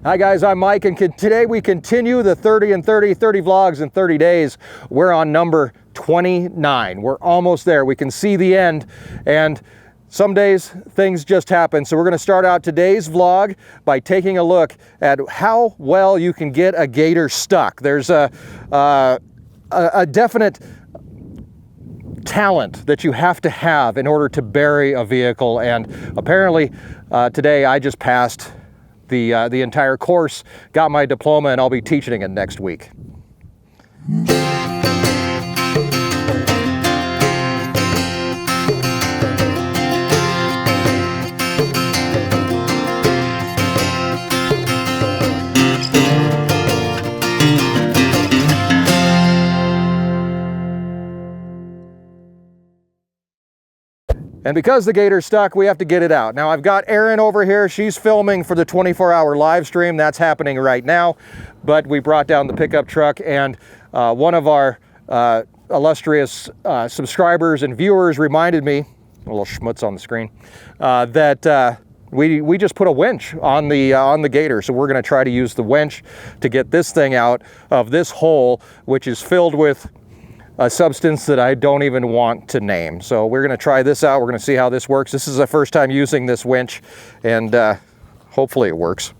Hi guys, I'm Mike, and today we continue the 30 and 30 vlogs in 30 days. We're on number 29. We're almost there. We can see the end, and some days things just happen. So we're going to start out today's vlog by taking a look at how well you can get a Gator stuck. There's a definite talent that you have to have in order to bury a vehicle, and apparently today I just passed the entire course, got my diploma, and I'll be teaching it next week. And because the Gator's stuck, we have to get it out. Now I've got Erin over here. She's filming for the 24-hour live stream. That's happening right now. But we brought down the pickup truck, and one of our illustrious subscribers and viewers reminded me, a little schmutz on the screen, that we just put a winch on the Gator. So we're gonna try to use the winch to get this thing out of this hole, which is filled with a substance that I don't even want to name. So we're gonna try this out. We're gonna see how this works. This is the first time using this winch, and hopefully it works.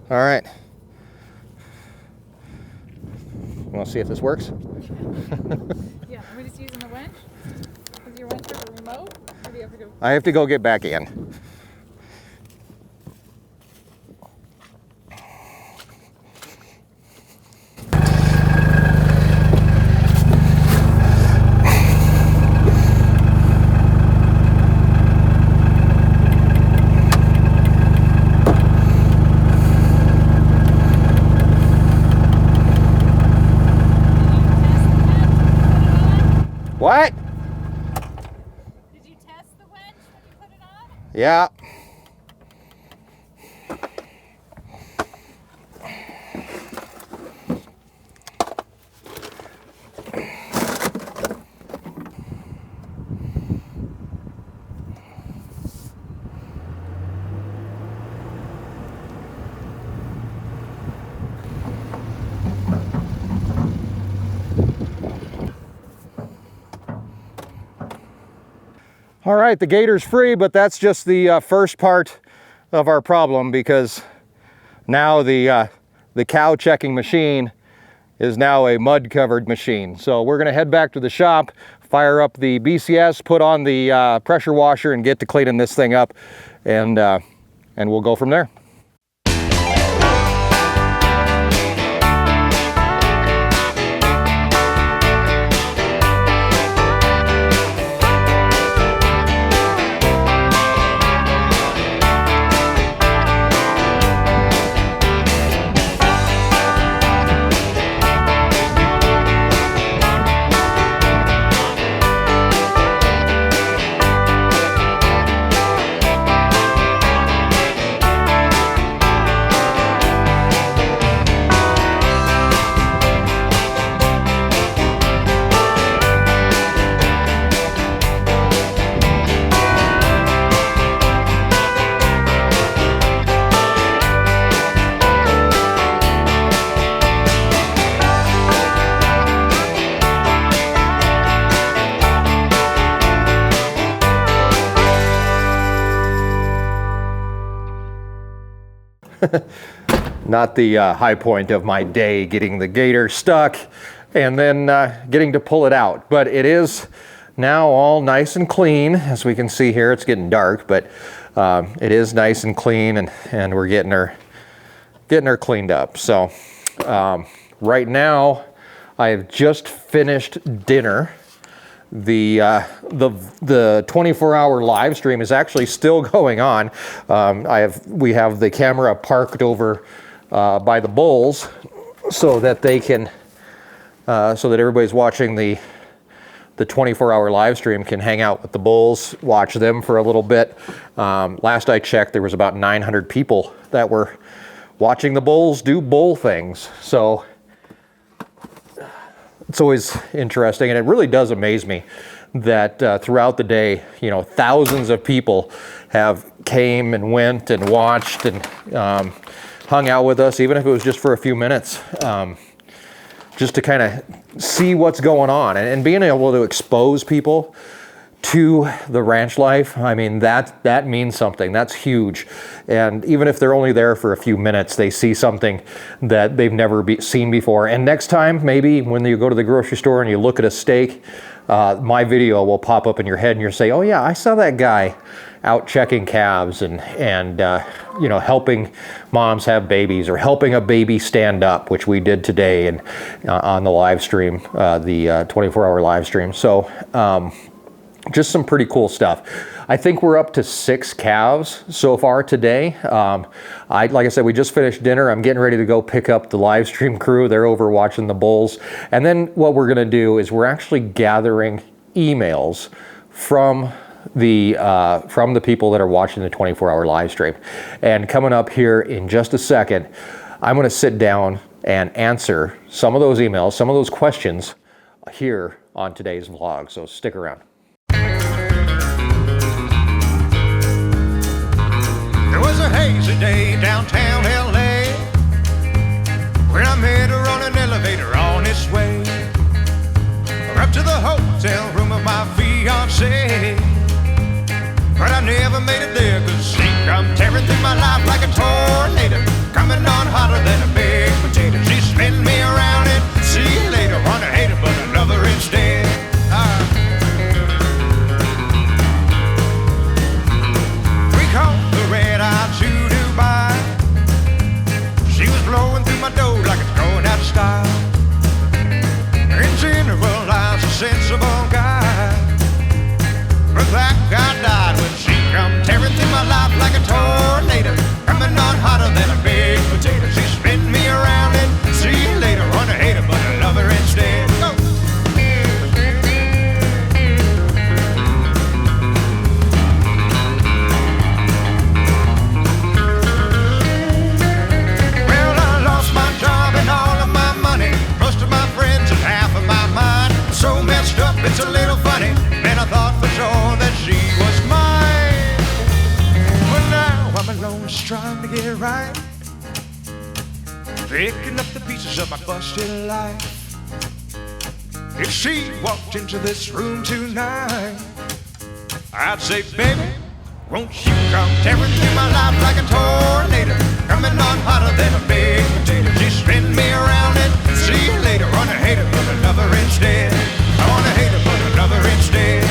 All right. Want to see if this works? Yeah, are we just using the winch? Is your winch have a remote? Or do you have to go? I have to go get back in. What? Did you test the winch when you put it on? Yeah. All right, the Gator's free, but that's just the first part of our problem, because now the cow checking machine is now a mud-covered machine. So we're gonna head back to the shop, fire up the BCS, put on the pressure washer, and get to cleaning this thing up, and we'll go from there. Not the high point of my day, getting the Gator stuck and then getting to pull it out. But it is now all nice and clean. As we can see here, it's getting dark, but it is nice and clean, and we're getting her cleaned up. So right now I have just finished dinner. The 24-hour live stream is actually still going on. We have the camera parked over by the bulls so that they can so that everybody's watching the the 24-hour live stream can hang out with the bulls, watch them for a little bit. Last I checked, there was about 900 people that were watching the bulls do bull things. So it's always interesting, and it really does amaze me that throughout the day, thousands of people have came and went and watched and hung out with us, even if it was just for a few minutes, just to kind of see what's going on and being able to expose people to the ranch life. I mean, that means something. That's huge. And even if they're only there for a few minutes, they see something that they've never seen before. And next time, maybe when you go to the grocery store and you look at a steak, my video will pop up in your head and you'll say, oh yeah, I saw that guy out checking calves and helping moms have babies, or helping a baby stand up, which we did today and on the live stream, the 24-hour live stream. So just some pretty cool stuff. I think we're up to 6 calves so far today. Like I said, we just finished dinner. I'm getting ready to go pick up the live stream crew. They're over watching the bulls. And then what we're gonna do is we're actually gathering emails from the people that are watching the 24-hour live stream. And coming up here in just a second, I'm gonna sit down and answer some of those emails, some of those questions here on today's vlog. So stick around. There was a hazy day downtown LA when I met her on an elevator on its way up to the hotel room of my fiancée. But I never made it there, cause she come tearing through my life like a tornado, coming on hotter than a big potato. She spin me around and see you later. Want to hate her, but I love her instead. We caught the red eye to Dubai. She was blowing through my dough like it's going out of style. In general, I was a sensible guy, but that guy died when she come tearing through my life like a tornado, coming on hotter than a big potato. She spin me around and see you later. Want to hate her, but I love her instead. Go. Well, I lost my job and all of my money, most of my friends and half of my mind. So messed up, it's a little funny. And I thought for sure that she was mine, but now I'm alone, just trying to get it right, picking up the pieces of my busted life. If she walked into this room tonight, I'd say, baby, won't you come tearing through my life like a tornado, coming on hotter than a big potato. She spin me around and see you later. Wanna hate her, but I love her instead. I wanna hate her, but I love her instead.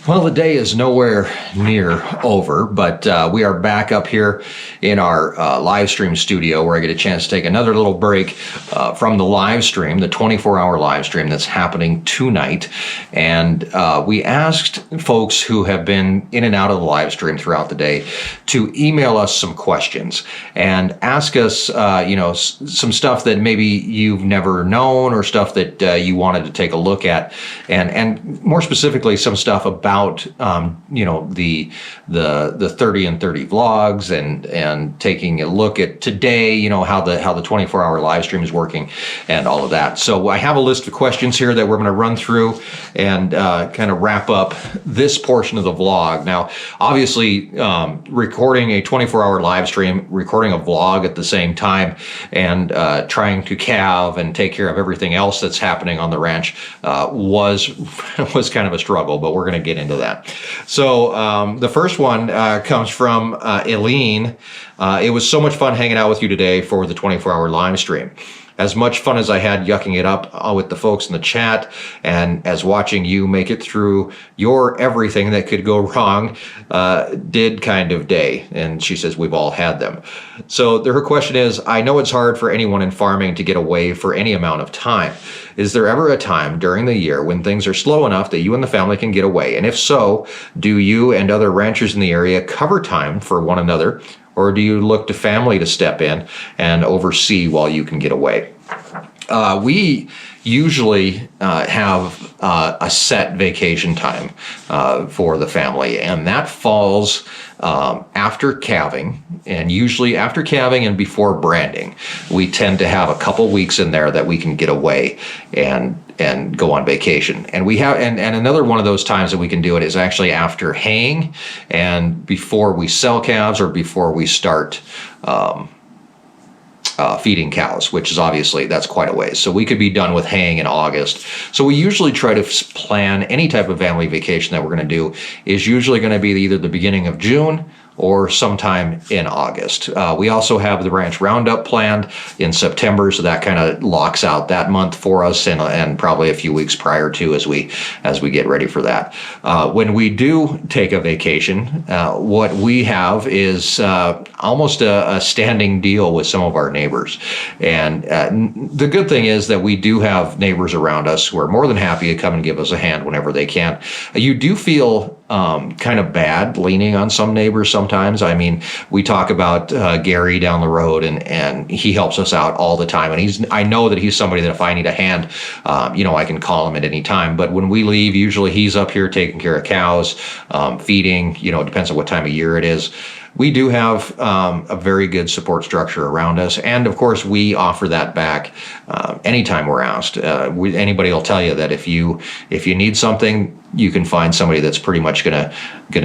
Well, the day is nowhere near over, but we are back up here in our live stream studio where I get a chance to take another little break from the live stream, the 24-hour live stream that's happening tonight. And we asked folks who have been in and out of the live stream throughout the day to email us some questions and ask us, some stuff that maybe you've never known, or stuff that you wanted to take a look at, and more specifically, some stuff about the 30 and 30 vlogs and taking a look at today, how the 24-hour live stream is working and all of that. So I have a list of questions here that we're going to run through and kind of wrap up this portion of the vlog. Now, obviously, recording a 24-hour live stream, recording a vlog at the same time, and trying to calve and take care of everything else that's happening on the ranch was kind of a struggle, but we're going to get into that. So the first one comes from Eileen. It was so much fun hanging out with you today for the 24-hour live stream. as much fun as I had yucking it up with the folks in the chat, and as watching you make it through your everything that could go wrong, did kind of day. And she says we've all had them. So her question is, I know it's hard for anyone in farming to get away for any amount of time. Is there ever a time during the year when things are slow enough that you and the family can get away? And if so, do you and other ranchers in the area cover time for one another, or do you look to family to step in and oversee while you can get away? We usually have a set vacation time for the family, and that falls after calving, and usually after calving and before branding. We tend to have a couple weeks in there that we can get away and go on vacation. And we have, and another one of those times that we can do it is actually after haying and before we sell calves or before we start feeding cows, which is obviously, that's quite a ways. So we could be done with haying in August. So we usually try to plan any type of family vacation that we're going to do is usually going to be either the beginning of June or sometime in August. We also have the ranch roundup planned in September, so that kind of locks out that month for us, and probably a few weeks prior to as we get ready for that. When we do take a vacation, what we have is almost a standing deal with some of our neighbors. And the good thing is that we do have neighbors around us who are more than happy to come and give us a hand whenever they can. You do feel kind of bad leaning on some neighbors sometimes. I mean, we talk about Gary down the road, and he helps us out all the time. And I know that he's somebody that if I need a hand, I can call him at any time. But when we leave, usually he's up here taking care of cows, feeding, it depends on what time of year it is. We do have a very good support structure around us. And of course, we offer that back anytime we're asked. Anybody will tell you that if you need something, you can find somebody that's pretty much gonna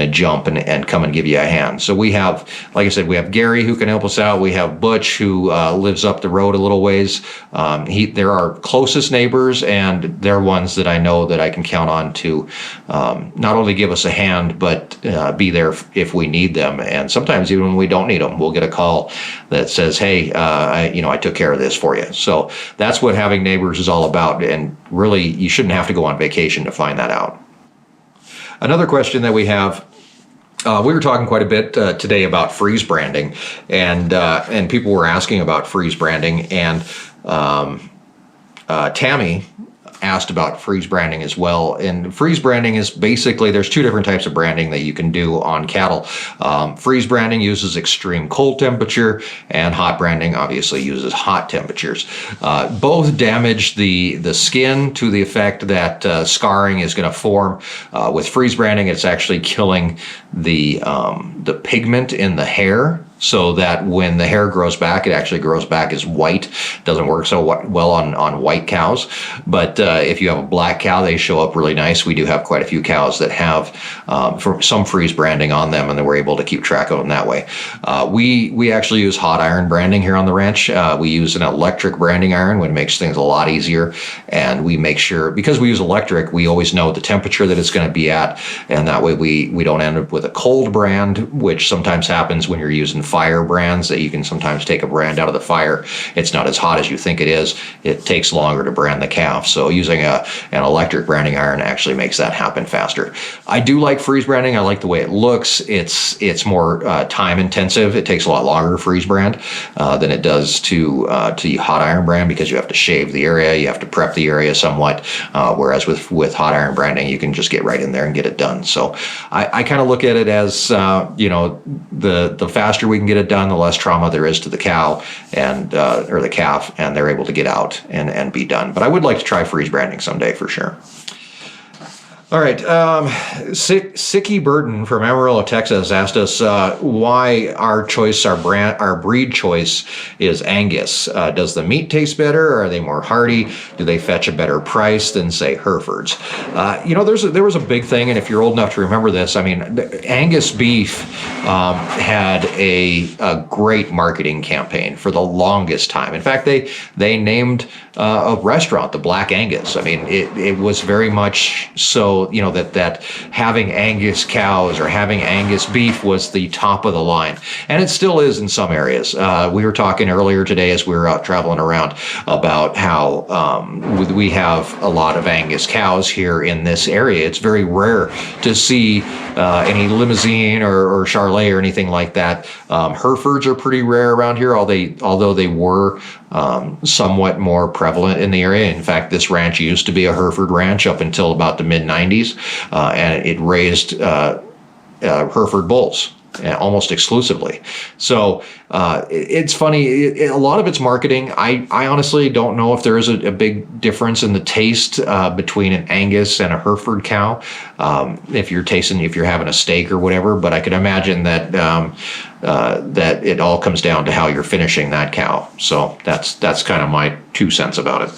jump and come and give you a hand. So we have, like I said, we have Gary who can help us out. We have Butch who lives up the road a little ways. They're our closest neighbors, and they're ones that I know that I can count on to not only give us a hand, but be there if we need them. And sometimes even when we don't need them, we'll get a call that says, hey, I took care of this for you. So that's what having neighbors is all about. And really, you shouldn't have to go on vacation to find that out. Another question that we have, we were talking quite a bit today about freeze branding, and people were asking about freeze branding, and Tammy asked about freeze branding as well. And freeze branding is basically, there's two different types of branding that you can do on cattle. Freeze branding uses extreme cold temperature, and hot branding obviously uses hot temperatures. Both damage the skin to the effect that scarring is going to form. With freeze branding, it's actually killing the pigment in the hair, so that when the hair grows back, it actually grows back as white. Doesn't work so well on white cows. But if you have a black cow, they show up really nice. We do have quite a few cows that have some freeze branding on them, and then we're able to keep track of them that way. We actually use hot iron branding here on the ranch. We use an electric branding iron, which makes things a lot easier. And we make sure, because we use electric, we always know the temperature that it's going to be at. And that way we don't end up with a cold brand, which sometimes happens when you're using fire brands, that you can sometimes take a brand out of the fire. It's not as hot as you think it is. It takes longer to brand the calf. So using an electric branding iron actually makes that happen faster. I do like freeze branding. I like the way it looks. It's more time intensive. It takes a lot longer to freeze brand than it does to hot iron brand, because you have to shave the area, you have to prep the area somewhat. Whereas with hot iron branding, you can just get right in there and get it done. So I kind of look at it as the faster we can get it done, the less trauma there is to the cow and or the calf, and they're able to get out and be done. But I would like to try freeze branding someday for sure. All right, Sicky Burton from Amarillo, Texas asked us why our breed choice is Angus. Does the meat taste better? Are they more hardy? Do they fetch a better price than, say, Herefords? There was a big thing, and if you're old enough to remember this, I mean, Angus beef had a great marketing campaign for the longest time. In fact, they named a restaurant the Black Angus. I mean, it was very much so feel, you know, that having Angus cows or having Angus beef was the top of the line. And it still is in some areas. We were talking earlier today as we were out traveling around about how we have a lot of Angus cows here in this area. It's very rare to see any Limousine or Charolais or anything like that. Herefords are pretty rare around here, although they were somewhat more prevalent in the area. In fact, this ranch used to be a Hereford ranch up until about the mid-90s, and it raised Hereford bulls almost exclusively. So it's funny. A lot of it's marketing. I honestly don't know if there is a big difference in the taste between an Angus and a Hereford cow. If you're having a steak or whatever, but I could imagine that that it all comes down to how you're finishing that cow. So that's kind of my 2 cents about it.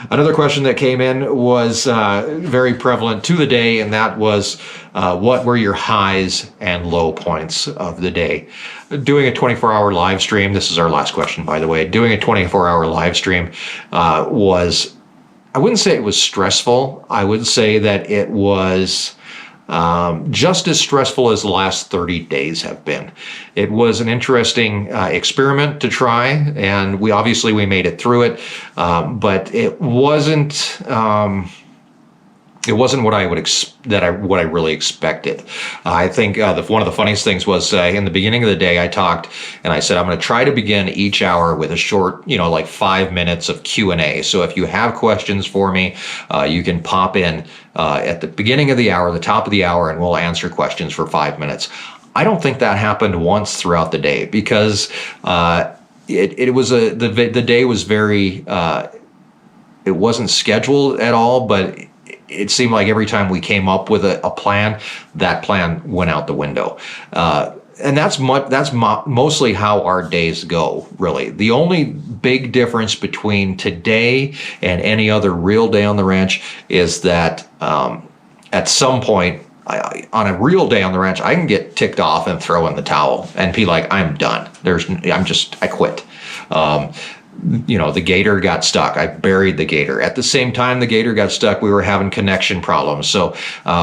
Another question that came in was very prevalent to the day, and that was what were your highs and low points of the day? Doing a 24-hour live stream, this is our last question, by the way, doing a 24-hour live stream was, I wouldn't say it was stressful. I would say that it was just as stressful as the last 30 days have been. It was an interesting experiment to try, and we made it through it, but it wasn't what I really expected. I think one of the funniest things was in the beginning of the day, I talked and I said I'm going to try to begin each hour with a short, like 5 minutes of Q&A. So if you have questions for me, you can pop in at the beginning of the hour, the top of the hour, and we'll answer questions for 5 minutes. I don't think that happened once throughout the day because the day was very. It wasn't scheduled at all, but it seemed like every time we came up with a plan, that plan went out the window. And that's mostly how our days go, really. The only big difference between today and any other real day on the ranch is that at some point, on a real day on the ranch, I can get ticked off and throw in the towel and be like, I'm done. I quit. The Gator got stuck. I buried the Gator. At the same time the Gator got stuck, we were having connection problems. So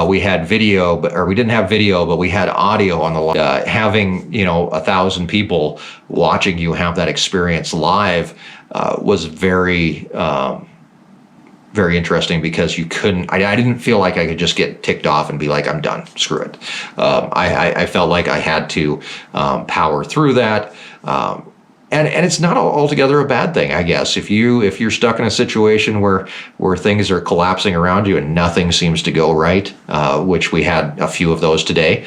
we had video, or we didn't have video, but we had audio on the line. Having 1,000 people watching you have that experience live was very very interesting because you couldn't. I didn't feel like I could just get ticked off and be like, I'm done. Screw it. I felt like I had to power through that. And it's not altogether a bad thing, I guess. If you're stuck in a situation where things are collapsing around you and nothing seems to go right, which we had a few of those today,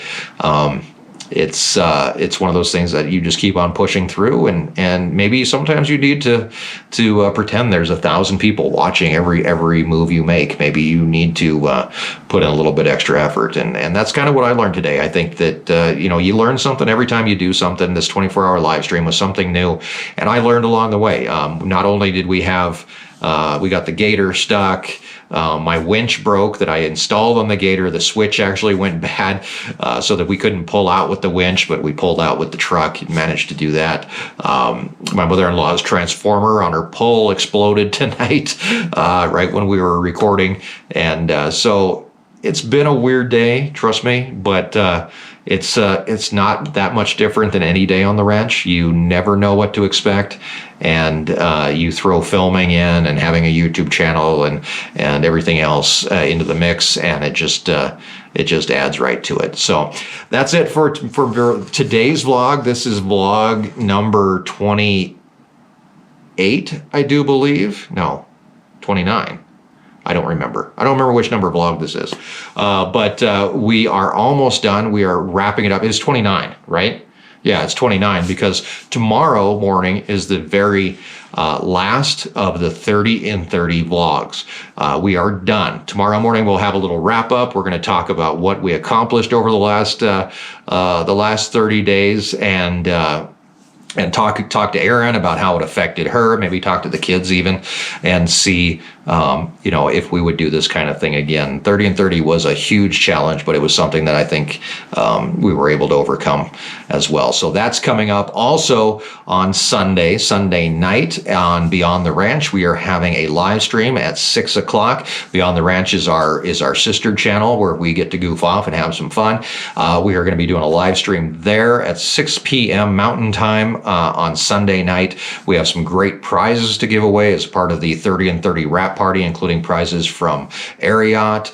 it's one of those things that you just keep on pushing through, and maybe sometimes you need to pretend there's 1,000 people watching every move you make. Maybe you need to put in a little bit extra effort, and that's kind of what I learned today. I think that you learn something every time you do something. This 24-hour live stream was something new, and I learned along the way. Not only did we got the Gator stuck. My winch broke that I installed on the Gator. The switch actually went bad, so that we couldn't pull out with the winch, but we pulled out with the truck and managed to do that. My mother-in-law's transformer on her pole exploded tonight, right when we were recording. And so it's been a weird day, trust me, but it's not that much different than any day on the ranch. You never know what to expect, and you throw filming in and having a YouTube channel and everything else into the mix, and it just adds right to it. So that's it for today's vlog. This is vlog number 28, I do believe. No, 29. I don't remember which number vlog this is, but we are almost done. We are wrapping it up. It's 29, right? Yeah, it's 29 because tomorrow morning is the very last of the 30 in 30 vlogs. We are done. Tomorrow morning we'll have a little wrap up. We're going to talk about what we accomplished over the last 30 days and talk to Erin about how it affected her, maybe talk to the kids even, and see you know, if we would do this kind of thing again. 30 and 30 was a huge challenge, but it was something that I think we were able to overcome as well. So that's coming up. Also on Sunday night on Beyond the Ranch, we are having a live stream at 6 o'clock. Beyond the Ranch is our sister channel where we get to goof off and have some fun. We are going to be doing a live stream there at 6 p.m. Mountain Time on Sunday night. We have some great prizes to give away as part of the 30 and 30 wrap party, including prizes from Ariat,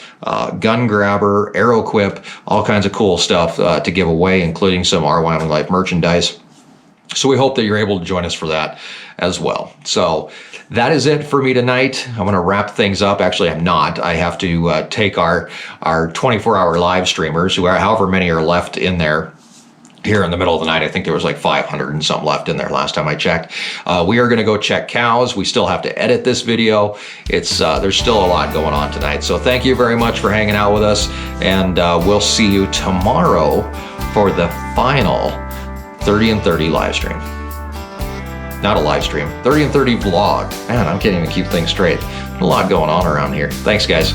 Gun Grabber, Aeroquip, all kinds of cool stuff to give away, including some Our Wyoming Life merchandise. So we hope that you're able to join us for that as well. So that is it for me tonight. I'm going to wrap things up. Actually, I'm not. I have to take our 24-hour live streamers, who are however many are left in there here in the middle of the night. I think there was like 500 and some left in there last time I checked. We are going to go check cows. We still have to edit this video. It's there's still a lot going on tonight. So thank you very much for hanging out with us, and we'll see you tomorrow for the final 30 and 30 live stream. Not a live stream, 30 and 30 vlog. Man, I can't even keep things straight. A lot going on around here. Thanks, guys.